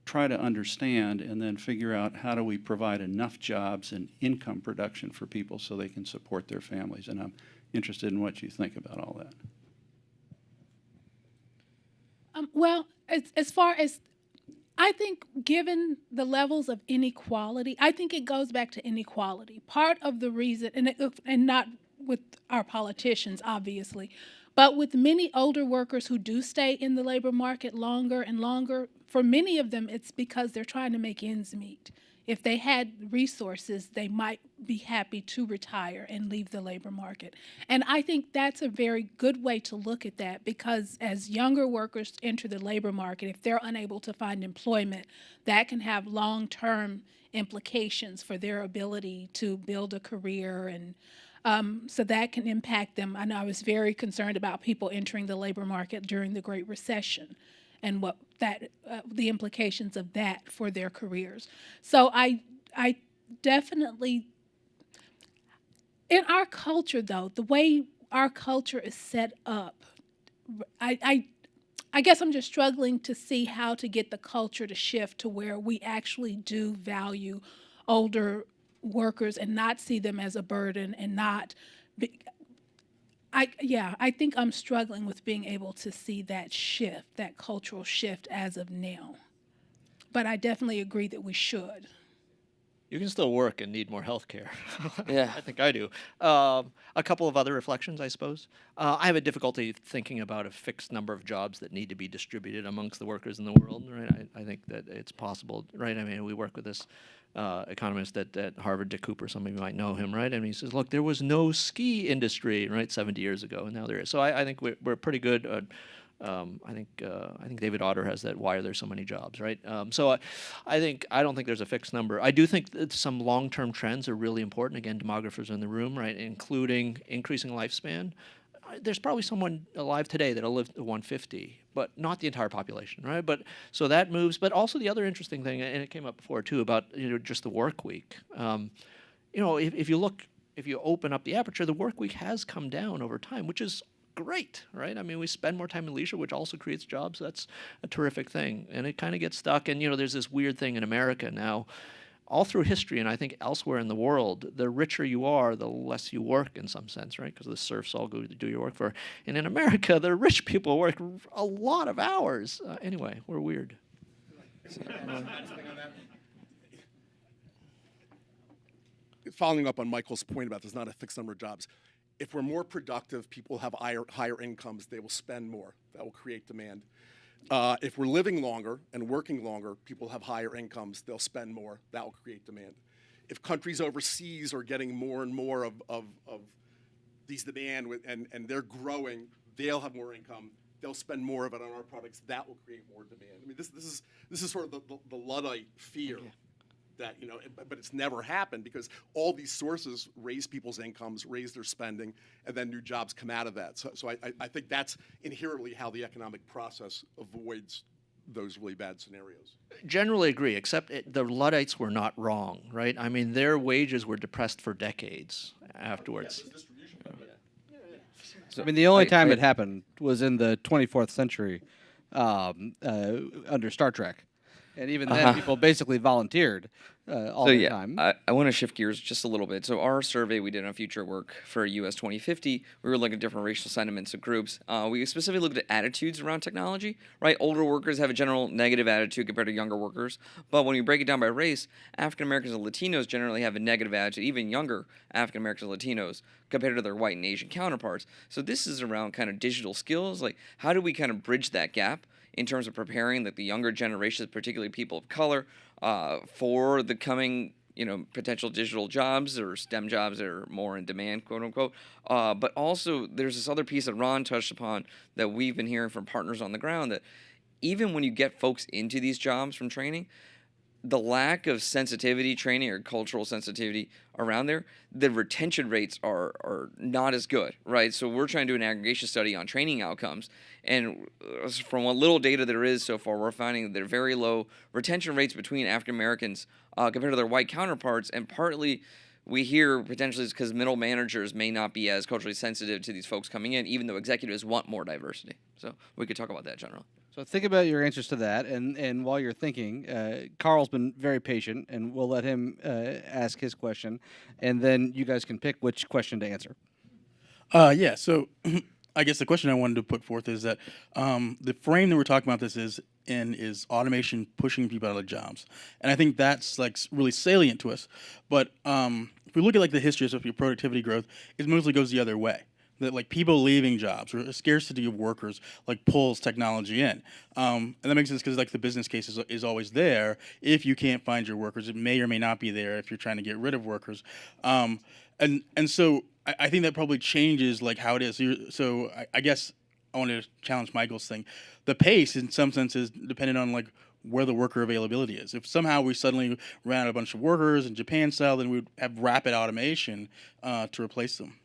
try to understand and then figure out how do we provide enough jobs and income production for people so they can support their families. And I'm interested in what you think about all that. Well, as far as I think, given the levels of inequality, I think it goes back to inequality. Part of the reason, and not with our politicians, obviously, but with many older workers who do stay in the labor market longer and longer, for many of them, it's because they're trying to make ends meet. If they had resources, they might be happy to retire and leave the labor market. And I think that's a very good way to look at that, because as younger workers enter the labor market, if they're unable to find employment, that can have long-term implications for their ability to build a career, and so that can impact them. I know I was very concerned about people entering the labor market during the Great Recession and what that the implications of that for their careers. So I definitely, in our culture though, the way our culture is set up, I guess I'm just struggling to see how to get the culture to shift to where we actually do value older workers and not see them as a burden and not be, I think I'm struggling with being able to see that shift, that cultural shift as of now. But I definitely agree that we should. You can still work and need more health care. Yeah. I think I do. A couple of other reflections, I suppose. I have a difficulty thinking about a fixed number of jobs that need to be distributed amongst the workers in the world, right? I think that it's possible, right? I mean, we work with this economist at Harvard, Dick Cooper, some of you might know him, right? And he says, look, there was no ski industry, right, 70 years ago, and now there is. So I think we're pretty good. I think David Otter has that. Why are there so many jobs, right? So I don't think there's a fixed number. I do think that some long-term trends are really important. Again, demographers are in the room, right? Including increasing lifespan. There's probably someone alive today that'll live to 150, but not the entire population, right? But so that moves. But also the other interesting thing, and it came up before too, about just the work week. If you open up the aperture, the work week has come down over time, which is great, right? I mean, we spend more time in leisure, which also creates jobs. That's a terrific thing. And it kind of gets stuck. And, there's this weird thing in America now, all through history, and I think elsewhere in the world, the richer you are, the less you work in some sense, right? Because the serfs all go to do your work for. And in America, the rich people work a lot of hours. Anyway, we're weird. Following up on Michael's point about there's not a fixed number of jobs, if we're more productive, people have higher incomes, they will spend more. That will create demand. If we're living longer and working longer, people have higher incomes, they'll spend more. That will create demand. If countries overseas are getting more and more of these demand and they're growing, they'll have more income. They'll spend more of it on our products. That will create more demand. I mean, this is sort of the Luddite fear. Yeah. That, but it's never happened because all these sources raise people's incomes, raise their spending, and then new jobs come out of that. So I think that's inherently how the economic process avoids those really bad scenarios. Generally agree, except the Luddites were not wrong, right? I mean, their wages were depressed for decades afterwards. I mean, the only time it happened was in the 24th century under Star Trek. And even then, people basically volunteered all the time. I want to shift gears just a little bit. So our survey we did on future work for US 2050, we were looking at different racial sentiments of groups. We specifically looked at attitudes around technology, right? Older workers have a general negative attitude compared to younger workers. But when you break it down by race, African Americans and Latinos generally have a negative attitude, even younger African Americans and Latinos compared to their white and Asian counterparts. So this is around kind of digital skills. Like, how do we kind of bridge that gap in terms of preparing the younger generations, particularly people of color, for the coming, potential digital jobs or STEM jobs that are more in demand, quote unquote. But also, there's this other piece that Ron touched upon that we've been hearing from partners on the ground, that even when you get folks into these jobs from training, the lack of sensitivity training or cultural sensitivity around there, the retention rates are not as good, right? So we're trying to do an aggregation study on training outcomes. And from what little data there is so far, we're finding that there are very low retention rates between African Americans compared to their white counterparts. And partly we hear potentially it's because middle managers may not be as culturally sensitive to these folks coming in, even though executives want more diversity. So we could talk about that generally. So think about your answers to that, and while you're thinking, Carl's been very patient, and we'll let him ask his question, and then you guys can pick which question to answer. Yeah, so I guess the question I wanted to put forth is that the frame that we're talking about this is automation pushing people out of jobs, and I think that's like really salient to us. But if we look at like the history of your productivity growth, it mostly goes the other way. That like people leaving jobs or a scarcity of workers like pulls technology in, and that makes sense because like the business case is always there. If you can't find your workers, it may or may not be there if you're trying to get rid of workers, and so I think that probably changes like how it is. So I guess I wanted to challenge Michael's thing. The pace in some sense is dependent on like where the worker availability is. If somehow we suddenly ran out a bunch of workers in Japan style, then we'd have rapid automation to replace them.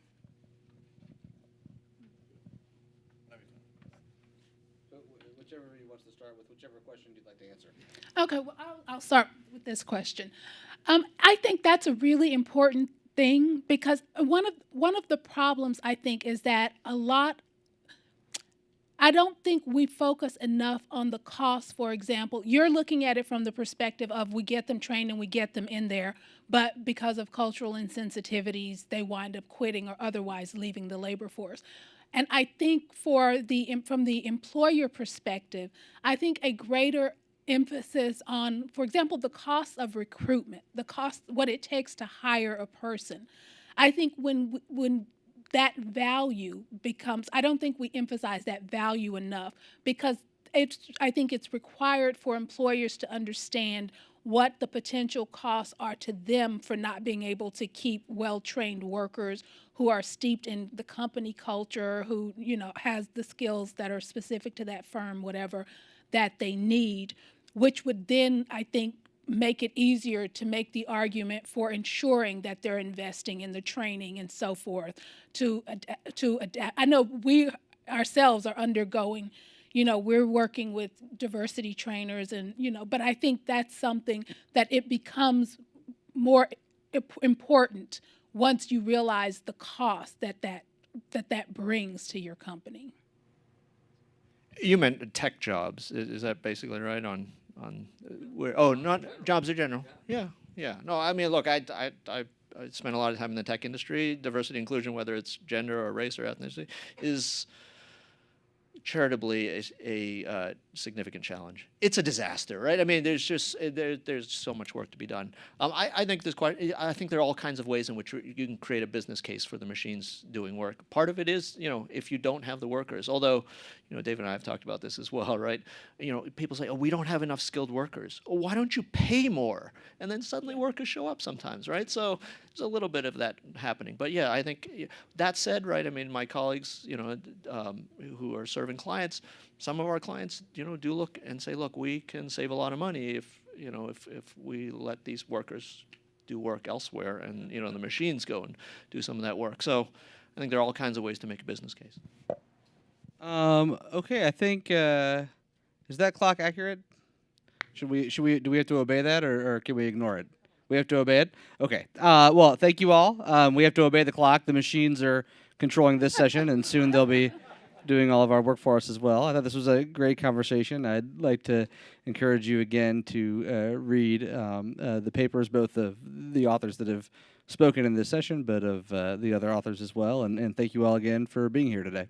Whichever he wants to start with, whichever question you'd like to answer. Okay, well, I'll start with this question. I think that's a really important thing because one of the problems I think is that I don't think we focus enough on the cost. For example, you're looking at it from the perspective of we get them trained and we get them in there, but because of cultural insensitivities, they wind up quitting or otherwise leaving the labor force. And I think from the employer perspective, I think a greater emphasis on, for example, the cost of recruitment, the cost, what it takes to hire a person. I think when that value becomes, I don't think we emphasize that value enough because I think it's required for employers to understand what the potential costs are to them for not being able to keep well-trained workers who are steeped in the company culture, who, has the skills that are specific to that firm, whatever, that they need, which would then, I think, make it easier to make the argument for ensuring that they're investing in the training and so forth to adapt. I know we ourselves are undergoing, we're working with diversity trainers and, but I think that's something that it becomes more important once you realize the cost that brings to your company. You meant tech jobs. Is that basically right on where? Oh, not jobs in general. Yeah. No, I mean, look, I spent a lot of time in the tech industry. Diversity, inclusion, whether it's gender or race or ethnicity, is charitably a significant challenge. It's a disaster, right? I mean, there's just there's so much work to be done. I think I think there are all kinds of ways in which you can create a business case for the machines doing work. Part of it is, if you don't have the workers. Although, Dave and I have talked about this as well, right? People say, "Oh, we don't have enough skilled workers." Oh, why don't you pay more? And then suddenly workers show up sometimes, right? So there's a little bit of that happening. But yeah, I think that said, right? I mean, my colleagues, who are serving clients, some of our clients, do look and say, look, we can save a lot of money if we let these workers do work elsewhere and, the machines go and do some of that work. So I think there are all kinds of ways to make a business case. Okay, I think, is that clock accurate? Do we have to obey that or can we ignore it? We have to obey it? Okay. Well, thank you all. We have to obey the clock. The machines are controlling this session, and soon they'll be doing all of our work for us as well. I thought this was a great conversation. I'd like to encourage you again to read the papers, both of the authors that have spoken in this session, but of the other authors as well. And thank you all again for being here today.